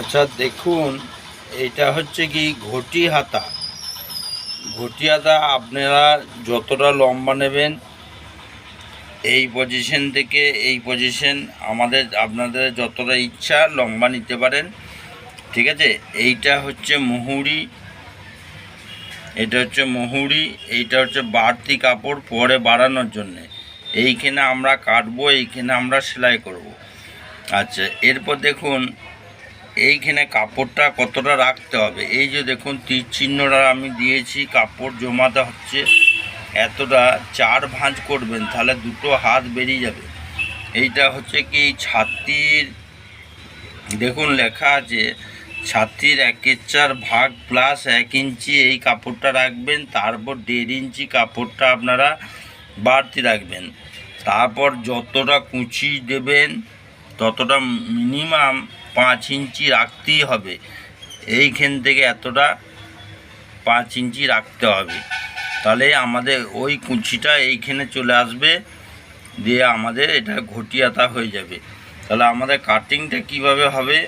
আচ্ছা দেখুন, এটা হচ্ছে কি ঘটি হাতা। ঘটি হাতা আপনারা যতটা লম্বা নেবেন, এই পজিশন থেকে এই পজিশন আপনাদের যতটা ইচ্ছা লম্বা নিতে পারেন, ঠিক আছে। এইটা হচ্ছে মুহুরি, এটা হচ্ছে মুহুরি, এইটা হচ্ছে বাড়তি কাপড় পরে বাড়ানোর জন্যে। এইখানে আমরা কাটবো, এইখানে আমরা সেলাই করব। আচ্ছা, এরপর দেখুন এইখানে কাপড়টা কতটা রাখতে হবে। এই যে দেখুন তীর চিহ্নটা আমি দিয়েছি, কাপড় জমাতে হচ্ছে এতটা। 4 ভাঁজ করবেন, তাহলে দুটো হাত বেরিয়ে যাবে। এইটা হচ্ছে কি ছাতির, দেখুন লেখা আছে ছাতির 1/4 ভাগ প্লাস 1 ইঞ্চি এই কাপড়টা রাখবেন। তারপর 1.5 ইঞ্চি কাপড়টা আপনারা বাড়তি রাখবেন। তারপর যতটা কুচি দেবেন ততটা মিনিমাম 5 ইঞ্চি রাখতেই হবে। এইখান থেকে এতটা 5 ইঞ্চি রাখতে হবে, তাহলে আমাদের ওই কুচিটা এইখানে চলে আসবে, দিয়ে আমাদের এটা ঘটি হাতা হয়ে যাবে। তাহলে আমাদের কাটিংটা কিভাবে হবে